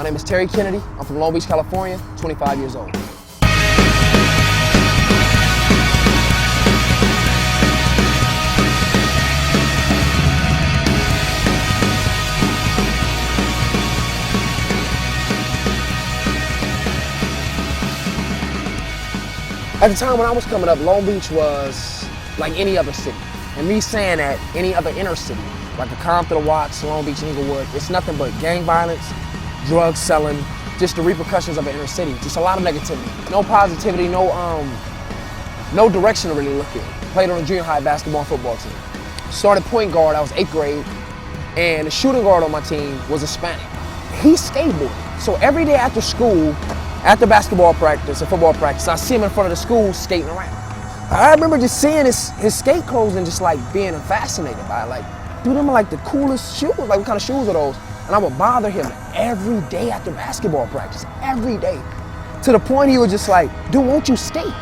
My name is Terry Kennedy. I'm from Long Beach, California, 25 years old. At the time when I was coming up, Long Beach was like any other city. And me saying that, any other inner city, like the Compton, Watts, Long Beach, Inglewood, it's nothing but gang violence, drug selling, just the repercussions of an inner city. Just a lot of negativity. No positivity, no direction to really look at. Played on a junior high basketball and football team. Started point guard, I was 8th grade, and the shooting guard on my team was Hispanic. He skateboarded. So every day after school, after basketball practice or football practice, I see him in front of the school skating around. I remember just seeing his skate clothes and just like being fascinated by it. Like, dude, them are like the coolest shoes. Like, what kind of shoes are those? And I would bother him every day after basketball practice, every day. To the point he was just like, dude, won't you skate?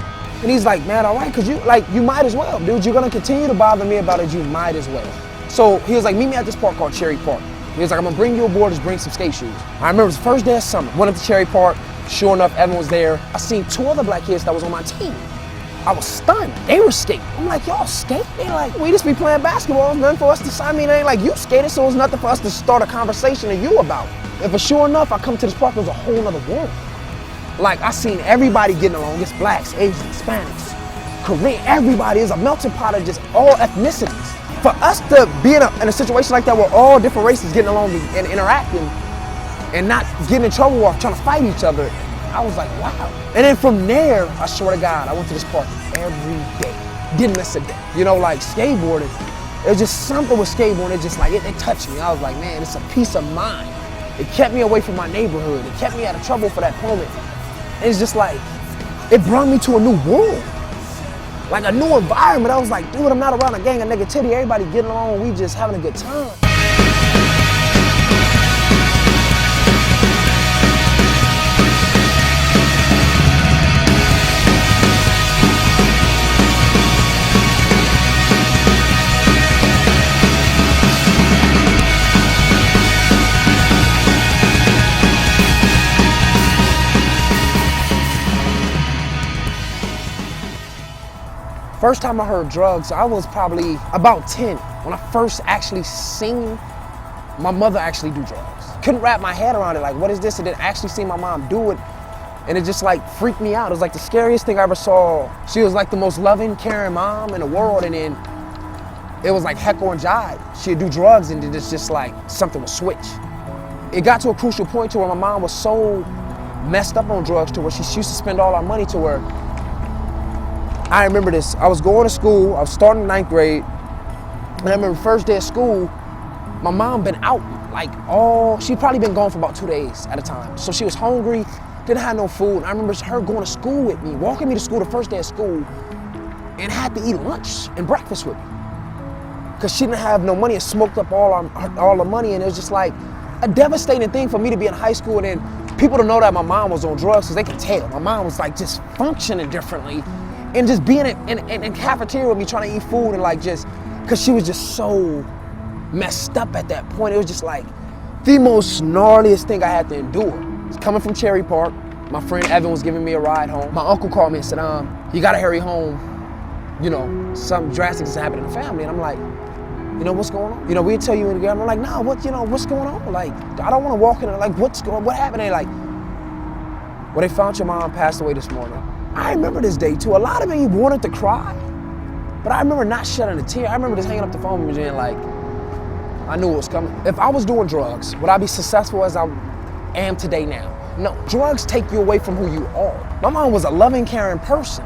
And he's like, man, all right, cause you might as well. Dude, you're gonna continue to bother me about it, you might as well. So he was like, meet me at this park called Cherry Park. He was like, I'm gonna bring you aboard, just bring some skate shoes. I remember it was the first day of summer, went up to Cherry Park. Sure enough, Evan was there. I seen 2 other black kids that was on my team. I was stunned. They were skating. I'm like, y'all skate? They like, we just be playing basketball. It's nothing for us to sign me. It ain't like you skated, so it's nothing for us to start a conversation to you about. And for sure enough, I come to this park, it was a whole nother world. Like, I seen everybody getting along. It's blacks, Asians, Hispanics, Korean, everybody is a melting pot of just all ethnicities. For us to be in a situation like that where all different races getting along and interacting, and not getting in trouble or trying to fight each other, I was like, wow. And then from there, I swear to God, I went to this park every day. Didn't miss a day. You know, like skateboarding, it was just something with skateboarding, it just like, it touched me. I was like, man, it's a peace of mind. It kept me away from my neighborhood. It kept me out of trouble for that moment. And it's just like, it brought me to a new world. Like a new environment. I was like, dude, I'm not around a gang of negativity. Everybody getting along, we just having a good time. First time I heard drugs, I was probably about 10 when I first actually seen my mother actually do drugs. Couldn't wrap my head around it, like, what is this? And then actually see my mom do it, and it just like freaked me out. It was like the scariest thing I ever saw. She was like the most loving, caring mom in the world, and then it was like heckle and jive. She'd do drugs and then it's just like something would switch. It got to a crucial point to where my mom was so messed up on drugs to where she used to spend all our money to where, I remember this, I was going to school, I was starting 9th grade, and I remember the first day of school, my mom been out, like she'd probably been gone for about 2 days at a time. So she was hungry, didn't have no food, and I remember her going to school with me, walking me to school the first day of school, and had to eat lunch and breakfast with me. Because she didn't have no money and smoked up all the money, and it was just like a devastating thing for me to be in high school and then people to know that my mom was on drugs, because they could tell. My mom was like just functioning differently. And just being in cafeteria with me trying to eat food and like just, cause she was just so messed up at that point. It was just like the most gnarliest thing I had to endure. It's coming from Cherry Park. My friend Evan was giving me a ride home. My uncle called me and said, you gotta hurry home. You know, something drastic is happening in the family. And I'm like, you know, what's going on? You know, we'll tell you in the game. I'm like, nah, what's going on? Like, I don't wanna walk in there, like, what happened? They like, well, they found your mom passed away this morning. I remember this day too. A lot of me wanted to cry, but I remember not shedding a tear. I remember just hanging up the phone with me and like, I knew it was coming. If I was doing drugs, would I be successful as I am today now? No, drugs take you away from who you are. My mom was a loving, caring person.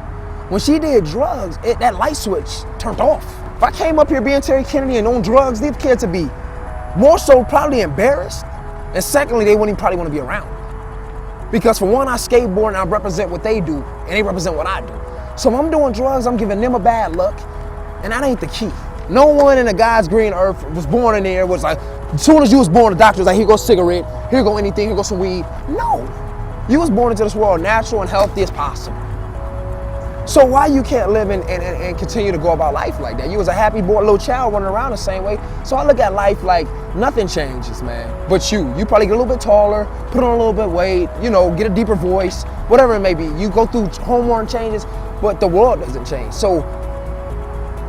When she did drugs, that light switch turned off. If I came up here being Terry Kennedy and on drugs, these kids would be more so probably embarrassed, and secondly, they wouldn't probably want to be around. Because for one, I skateboard and I represent what they do, and they represent what I do. So if I'm doing drugs, I'm giving them a bad look, and that ain't the key. No one in the God's green earth was born in there was like, as soon as you was born, the doctor was like, here goes cigarette, here go anything, here goes some weed. No, you was born into this world natural and healthy as possible. So why you can't live and continue to go about life like that? You was a happy boy, little child running around the same way. So I look at life like nothing changes, man. But you probably get a little bit taller, put on a little bit of weight, you know, get a deeper voice, whatever it may be. You go through hormone changes, but the world doesn't change. So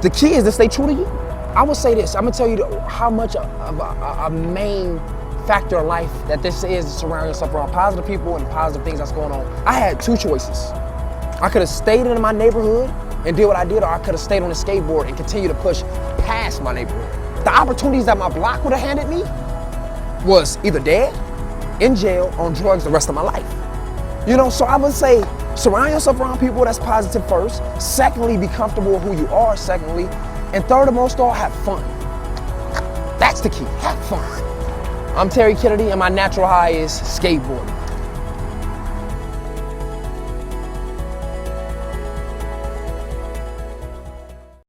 the key is to stay true to you. I would say this, I'm gonna tell you how much of a main factor in life that this is to surround yourself around positive people and positive things that's going on. I had two choices. I could have stayed in my neighborhood and did what I did, or I could have stayed on a skateboard and continued to push past my neighborhood. The opportunities that my block would have handed me was either dead, in jail, on drugs the rest of my life. You know, so I would say surround yourself around people that's positive first. Secondly, be comfortable with who you are, secondly. And third and most of all, have fun. That's the key, have fun. I'm Terry Kennedy and my natural high is skateboarding.